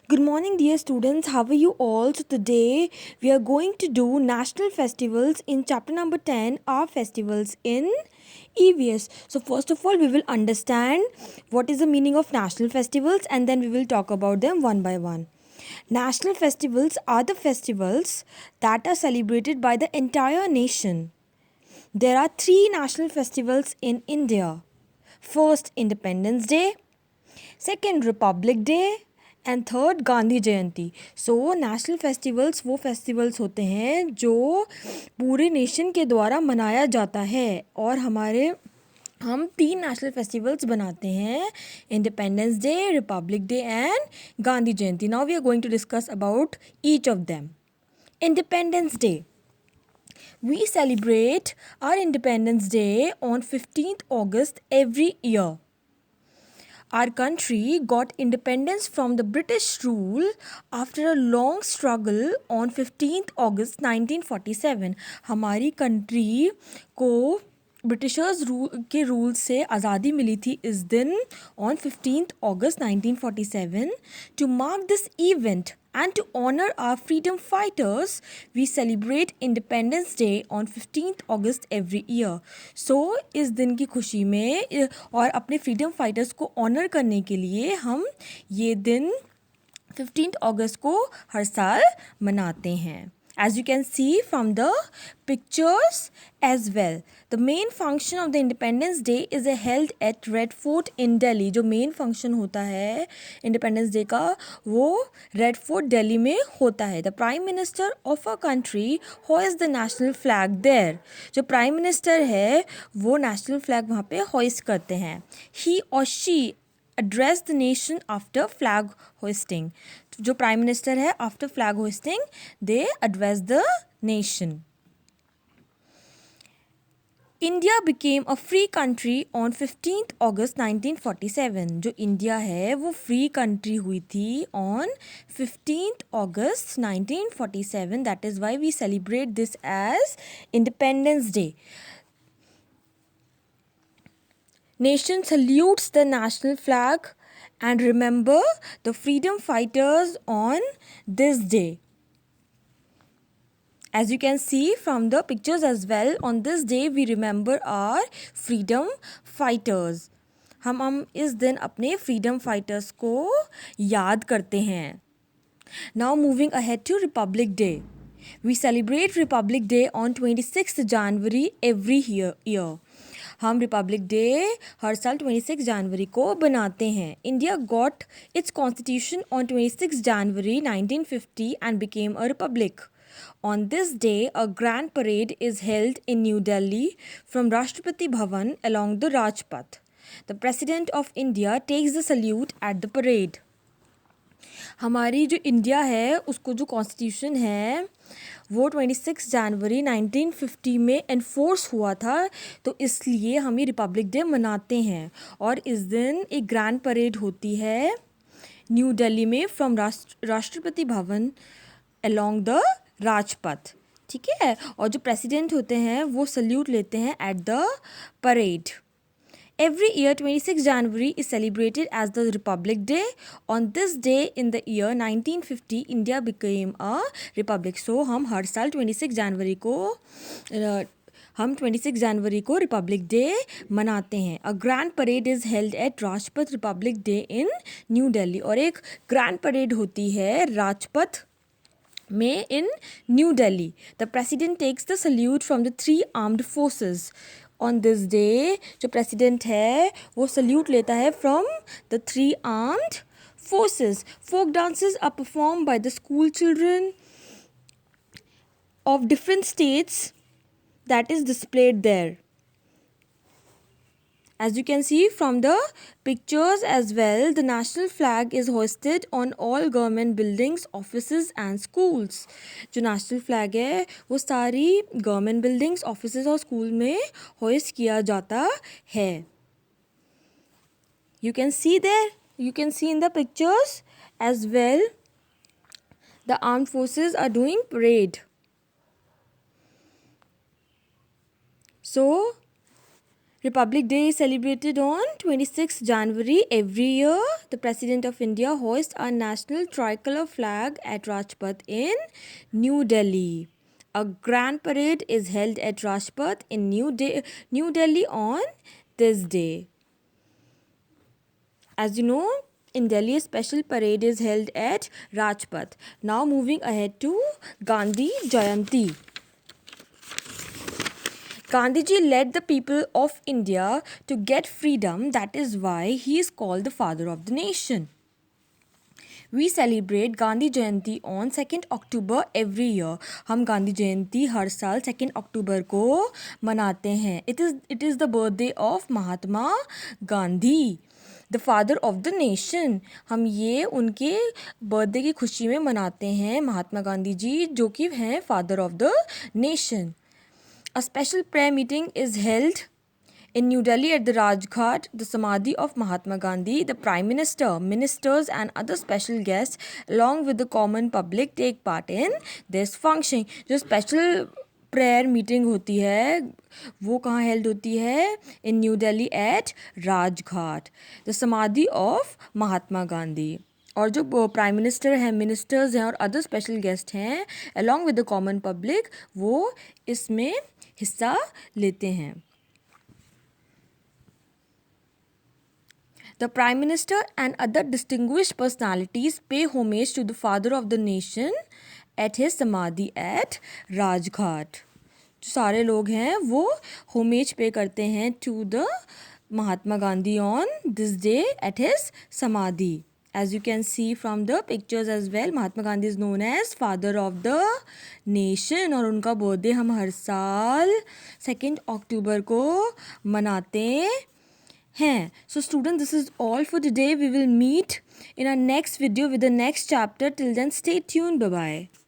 Good morning, dear students. How are you all? So, today we are going to do national festivals in chapter number 10, our festivals in EVS. So, first of all, we will understand what is the meaning of national festivals and then we will talk about them one by one. National festivals are the festivals that are celebrated by the entire nation. There are three national festivals in India. First, Independence Day. Second Republic day and third Gandhi Jayanti. So national festivals वो festivals होते हैं जो पूरे nation के द्वारा मनाया जाता है और हम तीन नेशनल फेस्टिवल्स बनाते हैं, independence day, republic day and Gandhi Jayanti. Now we are going to discuss about each of them. Independence day. We celebrate our Independence Day on 15th August every year. Our country got independence from the British rule after a long struggle on 15th August 1947. हमारी country को Britishers के rule से आज़ादी मिली थी इस दिन on 15th August 1947. To mark this event and to honor our freedom fighters, we celebrate Independence Day on 15th August every year. So, इस दिन की खुशी में और अपने फ्रीडम फाइटर्स को ऑनर करने के लिए हम ये दिन 15th अगस्त को हर साल मनाते हैं. As you can see from the pictures as well, the main function of the Independence Day is held at Red Fort in Delhi. जो main function होता है Independence Day का वो Red Fort दिल्ली में होता है. The Prime Minister of a country hoists the national flag there. जो Prime Minister है वो national flag वहाँ पे hoist करते हैं. He or she address the nation after flag hoisting. जो प्राइम मिनिस्टर है after flag hosting they address the nation. India became a free country on 15th August 1947. जो India है वो फ्री कंट्री हुई थी on 15th August 1947. That is why we celebrate this as independence day. Nation salutes the national flag and remember the freedom fighters on this day. As you can see from the pictures as well, on this day we remember our freedom fighters. हम इस दिन अपने freedom fighters को याद करते हैं. Now moving ahead to Republic Day. We celebrate Republic Day on 26th January every year. हम Republic day हर साल 26 जनवरी को बनाते हैं. India got its constitution on 26 January 1950 and became a republic. On this day, a grand parade is held in New Delhi from Rashtrapati Bhavan along the Rajpath. The President of India takes the salute at the parade. हमारी जो India है उसको जो constitution है वो 26 जनवरी 1950 में enforce हुआ था, तो इसलिए हम ये रिपब्लिक डे मनाते हैं. और इस दिन एक ग्रैंड परेड होती है न्यू दिल्ली में from Rashtrapati Bhavan along the Rajpath. ठीक है. और जो प्रेसिडेंट होते हैं वो सल्यूट लेते हैं at the parade. Every year 26 January is celebrated as the Republic Day. On this day in the year 1950 India became a republic. So हम हर साल 26 जनवरी को रिपब्लिक डे मनाते हैं. A grand parade is held at Rajpath Republic Day in New Delhi. और एक grand parade होती है राजपथ में in New Delhi. The president takes the salute from the 3 armed forces. On this day जो प्रेसिडेंट है वो सल्यूट लेता है from the 3 armed forces. Folk dances are perform by the school children of different states that is displayed there. As you can see from the pictures as well, the national flag is hoisted on all government buildings, offices and schools. जो national flag है वो सारी government buildings, offices और school में hoist किया जाता है. You can see there, you can see in the pictures as well, the armed forces are doing parade. So Republic Day is celebrated on 26th January every year. The President of India hoists our national tricolor flag at Rajpath in New Delhi. A grand parade is held at Rajpath in New Delhi on this day. As you know, in Delhi, a special parade is held at Rajpath. Now moving ahead to Gandhi Jayanti. Gandhiji led the people of India to get freedom. That is why he is called the father of the nation. We celebrate Gandhi Jayanti on 2nd October every year. हम गांधी जयंती हर साल 2nd October को मनाते हैं. It is the birthday of Mahatma Gandhi, the father of the nation. हम ये उनके birthday की खुशी में मनाते हैं, महात्मा गांधी जी जो कि हैं father of the nation. A special prayer meeting is held in New Delhi at the Rajghat, the Samadhi of Mahatma Gandhi. The Prime Minister, ministers and other special guests along with the common public take part in this function. जो special prayer meeting होती है वो कहाँ held होती है? In New Delhi at Rajghat, the Samadhi of Mahatma Gandhi. और जो prime minister हैं, मिनिस्टर्स हैं और अदर स्पेशल गेस्ट हैं along with the common public वो इसमें हिस्सा लेते हैं. The Prime Minister and other distinguished personalities pay homage to the father of the nation at his Samadhi at Rajghat. जो सारे लोग हैं वो homage पे करते हैं to the Mahatma Gandhi on this day at his Samadhi. As you can see from the pictures as well, Mahatma Gandhi is known as father of the nation और उनका बर्थडे हम हर साल 2nd October को मनाते हैं. So students, this is all for today. We will meet in our next video with the next chapter. Till then, stay tuned. Bye bye.